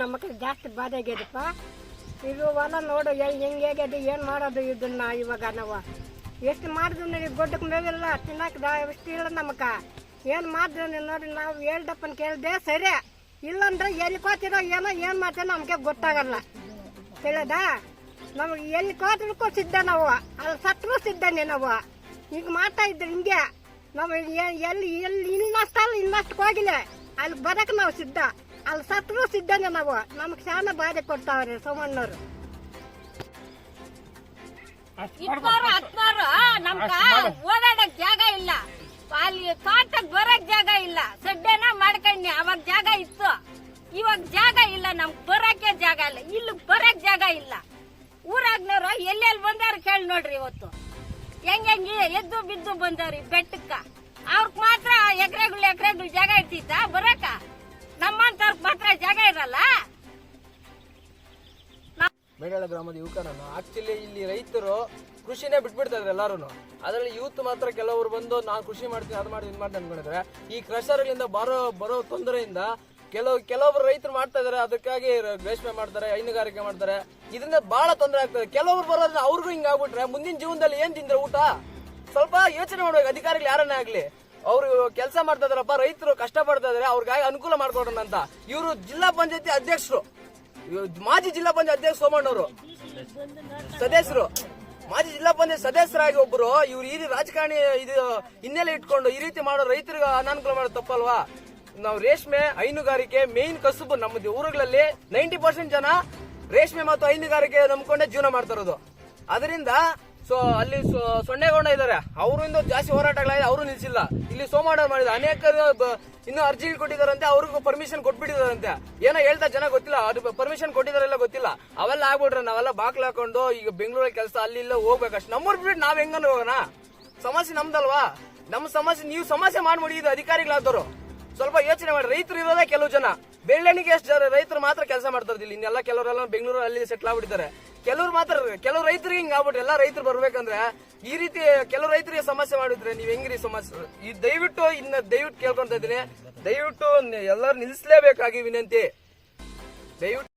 ನಮಗೆ ಜಾಸ್ತಿ ಬಾಧೆ ಆಗ್ಯದಪ್ಪ. ಇದು ಹೊಲ ನೋಡು ಹೆಂಗೆ ಆಗ್ಯದ, ಏನು ಮಾಡೋದು ಇದನ್ನ. ಇವಾಗ ನಾವು ಎಷ್ಟು ಮಾಡಿದ್ರು ಗೊಡ್ಡಕ್ಕೆ ಮೇವೆಲ್ಲ ತಿನ್ನಕ್ಕೆ ಇಷ್ಟು ಇಲ್ಲ ನಮಗೆ. ಏನು ಮಾಡಿದ್ರು ನೋಡಿ, ನಾವು ಹೇಳ್ದಪ್ಪನ ಕೇಳಿದೆ ಸರಿ, ಇಲ್ಲಂದ್ರೆ ಎಲ್ಲಿ ಕೋತಿರೋ ಏನೋ ಏನು ಮಾಡ್ತೇವೆ ನಮಗೆ ಗೊತ್ತಾಗಲ್ಲ. ತಿಳಿದ, ನಮಗೆ ಎಲ್ಲಿ ಕೋತಿರ್ಕೋ ಸಿದ್ಧ ನಾವು, ಅಲ್ಲಿ ಸತ್ರು ಸಿದ್ಧನೇ ನಾವು. ಈಗ ಮಾಡ್ತಾ ಇದ್ರೆ ಹಿಂಗೆ ನಾವು ಎಲ್ಲಿ ಇನ್ನಷ್ಟು ಹೋಗಿಲ್ಲ, ಅಲ್ಲಿ ಬರಕ್ಕೆ ನಾವು ಸಿದ್ಧ, ಅಲ್ಲಿ ಸತ್ರು ಸಿದ್ಧನೇ ನಾವು. ನಮ್ಗೆ ಶಾನ ಬಾಧೆ ಕೊಡ್ತಾವ್ರಿ ಸೋಮಣ್ಣವ್ರು. ನಮ್ಗ ಓಡಾಡಕ್ ಜಾಗ ಇಲ್ಲ, ಅಲ್ಲಿ ತೋಟಕ್ ಬರಕ್ ಜಾಗ ಇಲ್ಲ. ಸಡ್ಡೆನ ಮಾಡ್ಕೊಂಡಿ, ಅವಾಗ ಜಾಗ ಇತ್ತು, ಇವಾಗ ಜಾಗ ಇಲ್ಲ. ನಮ್ಗ್ ಬರಕ್ಕೆ ಜಾಗ ಇಲ್ಲ, ಇಲ್ಲಿ ಬರಕ್ ಜಾಗ ಇಲ್ಲ. ಊರಾಗ್ನವ್ರು ಎಲ್ಲೆಲ್ಲಿ ಬಂದಾರ ಕೇಳಿ ನೋಡ್ರಿ. ಇವತ್ತು ಹೆಂಗೆ ಎದ್ದು ಬಿದ್ದು ಬಂದವ್ರಿ ಬೆಟ್ಟಕ್ಕ. ಅವ್ರಕ್ ಮಾತ್ರ ಎಕರೆಗಳು ಜಾಗ ಇರ್ತಿತ್ತ ಬರಕ, ನಮ್ಮಂತವ್ರಕ್ ಮಾತ್ರ ಜಾಗ ಇರಲ್ಲ. ಮೇಡಳ ಗ್ರಾಮದ ಯುವಕರನ್ನು ಆಕ್ಚುಲಿ ಇಲ್ಲಿ ರೈತರು ಕೃಷಿನೇ ಬಿಟ್ಬಿಡ್ತಾ ಇದ್ರು ಎಲ್ಲಾರು. ಅದರಲ್ಲಿ ಯೂತ್ ಮಾತ್ರ ಕೆಲವರು ಬಂದು ನಾನು ಕೃಷಿ ಮಾಡ್ತೀನಿ, ಅದು ಮಾಡ್ತೀನಿ, ಇದು ಮಾಡ್ತೀನಿ ಅನ್ಕೊಂಡಿದ್ರೆ ಈ ಕ್ರಷರ್ಗಳಿಂದ ಬರೋ ತೊಂದರೆಯಿಂದ ಕೆಲವೊಬ್ರು ರೈತರು ಮಾಡ್ತಾ ಇದಾರೆ. ಅದಕ್ಕಾಗಿ ರೇಷ್ಮೆ ಮಾಡ್ತಾರೆ, ಹೈನುಗಾರಿಕೆ ಮಾಡ್ತಾರೆ. ಇದರಿಂದ ಬಹಳ ತೊಂದರೆ ಆಗ್ತದೆ. ಕೆಲವರು ಬರೋದ್ರೆ ಅವ್ರಿಗೂ ಹಿಂಗ ಆಗ್ಬಿಟ್ರೆ ಮುಂದಿನ ಜೀವನದಲ್ಲಿ ಏನ್ ತಿಂದ್ರೆ ಊಟ? ಸ್ವಲ್ಪ ಯೋಚನೆ ಮಾಡ್ಬೇಕು ಅಧಿಕಾರಿಗಳು ಯಾರನ್ನೇ ಆಗ್ಲಿ. ಅವ್ರು ಕೆಲಸ ಮಾಡ್ತಾ ಇದಾರಪ್ಪ, ರೈತರು ಕಷ್ಟ ಪಡ್ತಾ ಇದಾರೆ, ಅವ್ರಿಗಾಗಿ ಅನುಕೂಲ ಮಾಡ್ಕೊಡೋಣ ಅಂತ ಇವರು ಜಿಲ್ಲಾ ಪಂಚಾಯತಿ ಅಧ್ಯಕ್ಷರು, ಮಾಜಿ ಜಿಲ್ಲಾ ಪಂಚಾಯತ್ ಅಧ್ಯಕ್ಷ ಸೋಮಣ್ಣವರು ಸದಸ್ಯರು, ಮಾಜಿ ಜಿಲ್ಲಾ ಪಂಚಾಯತ್ ಸದಸ್ಯರಾಗಿ ಒಬ್ಬರು ಇವ್ರು ಈ ರಾಜಕಾರಣಿ ಇದು ಹಿನ್ನೆಲೆ ಇಟ್ಕೊಂಡು ಈ ರೀತಿ ಮಾಡೋ ರೈತರಿಗೆ ಅನಾನುಕೂಲ ಮಾಡೋದು ತಪ್ಪಲ್ವಾ? ನಾವು ರೇಷ್ಮೆ ಹೈನುಗಾರಿಕೆ ಮೇನ್ ಕಸುಬು. ನಮ್ಮ ಊರುಗಳಲ್ಲಿ 90% ಜನ ರೇಷ್ಮೆ ಮತ್ತು ಹೈನುಗಾರಿಕೆ ನಂಬ್ಕೊಂಡೆ ಜೀವನ ಮಾಡ್ತಾ ಇರೋದು. ಅದರಿಂದ ಅಲ್ಲಿ ಸೊನ್ನೆಗೌಡ ಇದಾರೆ, ಅವರಿಂದ ಜಾಸ್ತಿ ಹೋರಾಟಗಳಾಗಿದೆ, ಅವರು ನಿಲ್ಸಿಲ್ಲ. ಇಲ್ಲಿ ಸೋಮಣ್ಣ ಮಾಡಿದ ಅನೇಕರು ಇನ್ನೂ ಅರ್ಜಿಗಳು ಕೊಟ್ಟಿದಾರಂತೆ, ಅವ್ರಿಗೂ ಪರ್ಮಿಷನ್ ಕೊಟ್ಬಿಟ್ಟಿದಾರಂತೆ. ಏನೋ ಹೇಳ್ತಾ ಜನ ಗೊತ್ತಿಲ್ಲ, ಅದು ಪರ್ಮಿಷನ್ ಕೊಟ್ಟಿದಾರೆಲ್ಲ ಗೊತ್ತಿಲ್ಲ. ಅವೆಲ್ಲ ಆಗ್ಬಿಟ್ರೆ ನಾವೆಲ್ಲ ಬಾಕ್ಲು ಹಾಕೊಂಡು ಈಗ ಬೆಂಗಳೂರಲ್ಲಿ ಕೆಲಸ ಅಲ್ಲಿ ಇಲ್ಲ ಹೋಗ್ಬೇಕಷ್ಟು. ನಮ್ಮೂರ್ ಬಿಟ್ಟು ನಾವ್ ಹೆಂಗ ಹೋಗೋಣ? ಸಮಸ್ಯೆ ನಮ್ದಲ್ವಾ? ನಮ್ಮ ಸಮಸ್ಯೆ ನೀವು ಸಮಸ್ಯೆ ಮಾಡ್ಬಿಡಿ. ಇದು ಅಧಿಕಾರಿಗಳಾದವರು ಸ್ವಲ್ಪ ಯೋಚನೆ ಮಾಡಿ. ರೈತರು ಇರೋದೇ ಕೆಲವು ಜನ, ಬೆಳ್ಳಣಿಗೆ ಎಷ್ಟು ಜನ ರೈತರು ಮಾತ್ರ ಕೆಲಸ ಮಾಡ್ತಾ ಇರ್ತಿಲ್ಲ. ಇನ್ನೆಲ್ಲ ಕೆಲವರೆಲ್ಲ ಬೆಂಗಳೂರು ಅಲ್ಲಿ ಸೆಟ್ಲ್ ಆಗ್ಬಿಟ್ಟಿದ್ದಾರೆ. ಕೆಲವು ರೈತರಿಗೆ ಹಿಂಗ್ ಆಗ್ಬಿಟ್ರೆ ಎಲ್ಲ ರೈತರು ಬರ್ಬೇಕಂದ್ರೆ ಈ ರೀತಿ ಕೆಲವು ರೈತರಿಗೆ ಸಮಸ್ಯೆ ಮಾಡಿದ್ರೆ ನೀವ್ ಹೆಂಗ್ರಿ ಸಮಸ್ಯೆ? ಈ ದಯವಿಟ್ಟು ಕೇಳ್ಕೊಂತ ಇದ್ದೀನಿ, ದಯವಿಟ್ಟು ಎಲ್ಲರೂ ನಿಲ್ಲಿಸಲೇಬೇಕಾಗಿ ವಿನಂತಿ. ದಯವಿಟ್ಟು